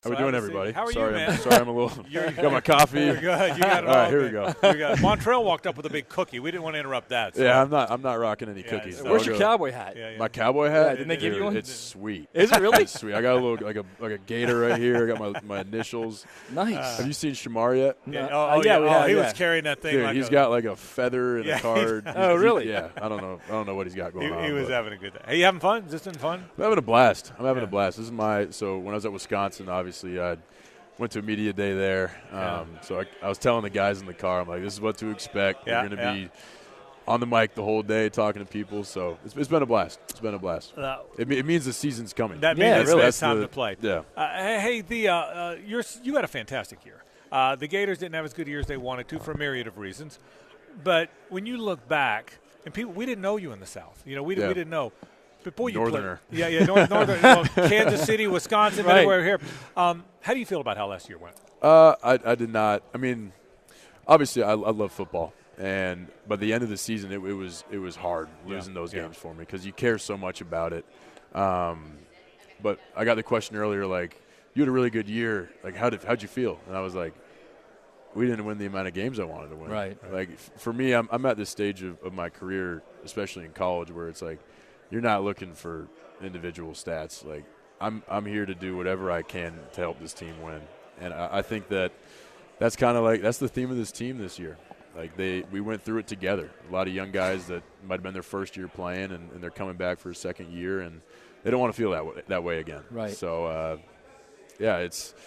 How we doing, everybody? How are sorry, you, man? Sorry, I'm a little. Got my coffee. You're good. You got it all right, here we go. Montreal walked up with a big cookie. We didn't want to interrupt that. So. Yeah, I'm not rocking any cookies. So where's your cowboy hat? My cowboy hat? Yeah, didn't they give you one? It's sweet. Is it really? It's sweet. I got a little like a gator right here. I got my initials. Nice. Have you seen Shamar yet? Yeah. He was carrying that thing. Dude, he's got like a feather and a card. Oh, really? Yeah. I don't know what he's got going on. He was having a good day. Hey, you having fun? Is this been fun? I'm having a blast. I'm having a blast. This is so when I was at Wisconsin, obviously I went to a media day there. So I was telling the guys in the car, I'm like, this is what to expect. We're going to be on the mic the whole day talking to people. So it's been a blast. It's been a blast. It means the season's coming. That means it's time to play. Yeah. You had a fantastic year. The Gators didn't have as good a year as they wanted to for a myriad of reasons. But when you look back, and we didn't know you in the South. We didn't know. But boy, you Northerner. played. Northern. Kansas City, Wisconsin, everywhere here. How do you feel about how last year went? I did not. I mean, obviously, I love football, and by the end of the season, it was hard losing those games for me because you care so much about it. But I got the question earlier, like, you had a really good year. Like, how'd you feel? And I was like, we didn't win the amount of games I wanted to win. Right. Like, for me, I'm at this stage of my career, especially in college, where it's like, you're not looking for individual stats. Like, I'm here to do whatever I can to help this team win. And I think that's kind of like – that's the theme of this team this year. Like, we went through it together. A lot of young guys that might have been their first year playing, and they're coming back for a second year, and they don't want to feel that way again. Right. So, it's –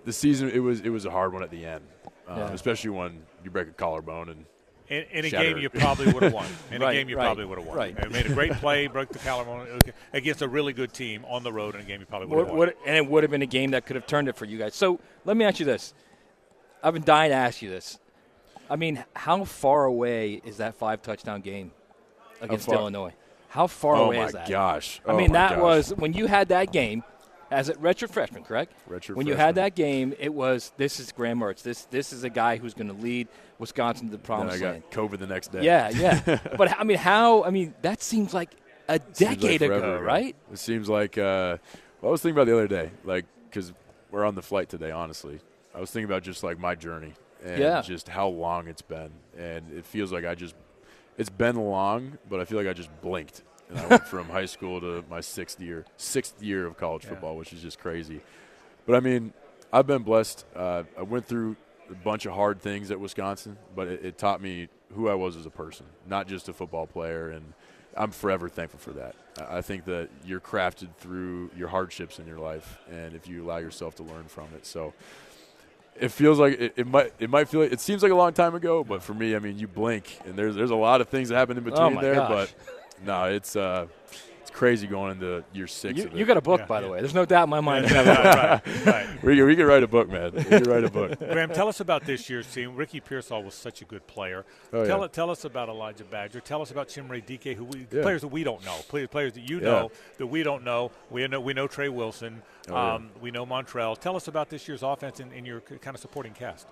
the season, it was a hard one at the end, especially when you break a collarbone and – in a game you probably would have won. Probably would have won. Right. It made a great play, broke the collarbone against a really good team on the road in a game you probably would have won. And it would have been a game that could have turned it for you guys. So let me ask you this. I've been dying to ask you this. I mean, how far away is that 5-touchdown game against Illinois? How far away is that? Oh, my gosh. I mean, that was when you had that game as a redshirt freshman, correct? When you had that game, it was, this is Graham Mertz. This is a guy who's going to lead Wisconsin to the promised land. I got COVID the next day. Yeah. But, that seems like a decade ago, right? It seems like I was thinking about the other day, like, because we're on the flight today, honestly. I was thinking about just, like, my journey and just how long it's been. And it feels like it's been long, but I feel like I just blinked. And I went from high school to my sixth year of college football, which is just crazy. But, I mean, I've been blessed. I went through a bunch of hard things at Wisconsin, but it taught me who I was as a person, not just a football player, and I'm forever thankful for that. I think that you're crafted through your hardships in your life, and if you allow yourself to learn from it. So it feels like it might feel like it seems like a long time ago, but for me, I mean, you blink, and there's a lot of things that happen in between there, gosh. but no, it's crazy going into year 6 of it. You got a book, by the way. There's no doubt in my mind. Right. We can write a book, man. We can write a book. Graham, tell us about this year's team. Ricky Pearsall was such a good player. Tell us about Elijah Badger. Tell us about Chimere Dike, players that we don't know, players that you know that we don't know. We know Trey Wilson. We know Montreal. Tell us about this year's offense in your kind of supporting cast.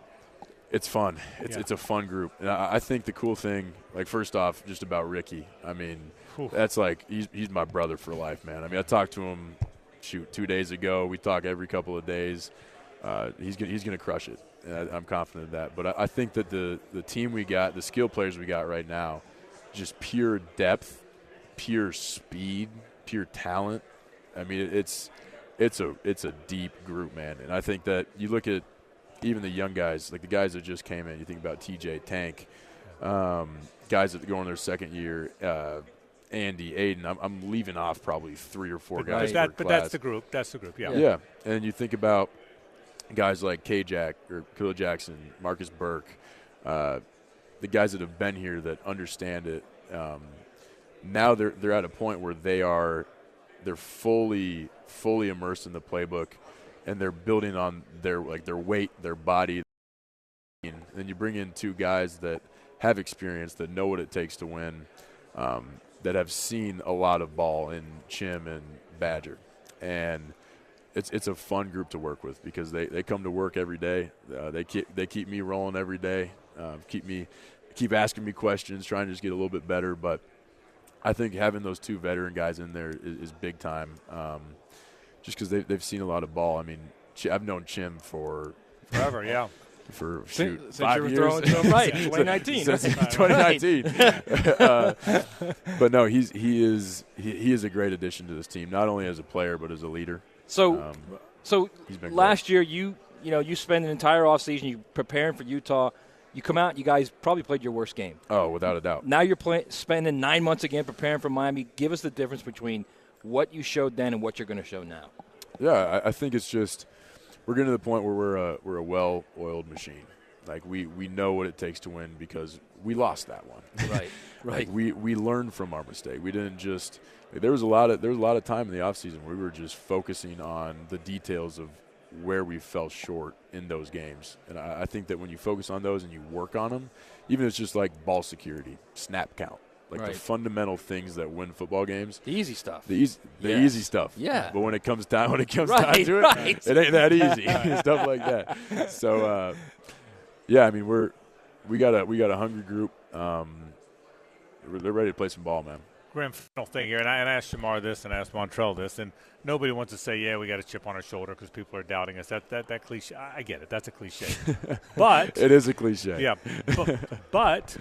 It's fun. It's a fun group. And I think the cool thing, like, first off, just about Ricky, I mean, that's like he's my brother for life, man. I mean, I talked to him, 2 days ago. We talk every couple of days. He's gonna crush it. And I'm confident of that. But I think that the team we got, the skill players we got right now, just pure depth, pure speed, pure talent. I mean, it's a deep group, man. And I think that you look at even the young guys, like the guys that just came in. You think about TJ, Tank, guys that go in their second year. Andy, Aiden, I'm leaving off probably 3 or 4 guys. But that's the group. Yeah. And you think about guys like K-Jack or Khalil Jackson, Marcus Burke, the guys that have been here that understand it. Now they're at a point where they're fully immersed in the playbook, and they're building on their weight, their body. And then you bring in 2 guys that have experience, that know what it takes to win. That have seen a lot of ball in Chim and Badger. And it's a fun group to work with because they come to work every day. They keep me rolling every day, keep asking me questions, trying to just get a little bit better. But I think having those 2 veteran guys in there is big time. just because they've seen a lot of ball. I mean, I've known Chim for forever, yeah. For since 5 you were years. throwing to him, right? 2019. Since 2019. But no, he is a great addition to this team, not only as a player but as a leader. So he's been last great. year you spend an entire offseason you preparing for Utah. You come out, you guys probably played your worst game. Oh, without a doubt. Now you're spending 9 months again preparing for Miami. Give us the difference between what you showed then and what you're going to show now. Yeah, I think it's just we're getting to the point where we're a well-oiled machine. Like we know what it takes to win because we lost that one. Right. Like we learned from our mistake. We didn't just there was a lot of time in the offseason where we were just focusing on the details of where we fell short in those games. And I think that when you focus on those and you work on them, even if it's just like ball security, snap count, like the fundamental things that win football games. The easy stuff. The easy stuff. Yeah. But when it comes time to it, it ain't that easy. Stuff like that. So, I mean, we got a hungry group. They're ready to play some ball, man. Graham, final thing here, and I asked Shamar this and I asked Montrell this, and nobody wants to say, yeah, we got a chip on our shoulder because people are doubting us. That cliche, I get it. That's a cliche. But it is a cliche. Yeah. But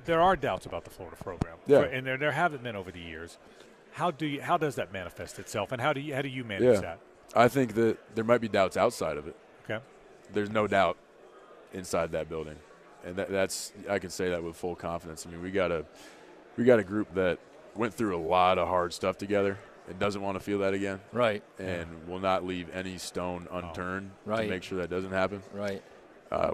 there are doubts about the Florida program. Yeah. And there haven't been over the years. How does that manifest itself, and how do you manage that? I think that there might be doubts outside of it. Okay. There's no doubt inside that building. And that's I can say that with full confidence. I mean, we got a group that went through a lot of hard stuff together and doesn't want to feel that again. Right. And will not leave any stone unturned to make sure that doesn't happen. Right.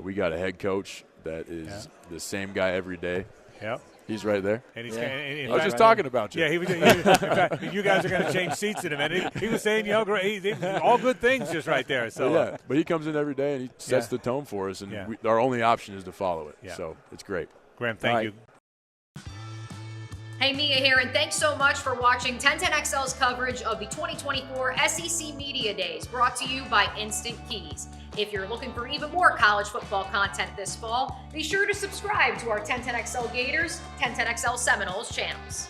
We got a head coach that is the same guy every day. Yep. He's right there. And he's I was just talking about you. Yeah, in fact, you guys are going to change seats in a minute. He was saying, all good things just right there. So but he comes in every day and he sets the tone for us, and our only option is to follow it. Yeah. So it's great. Graham, thank you. Hey, Mia here, and thanks so much for watching 1010XL's coverage of the 2024 SEC Media Days, brought to you by Instant Keys. If you're looking for even more college football content this fall, be sure to subscribe to our 1010XL Gators, 1010XL Seminoles channels.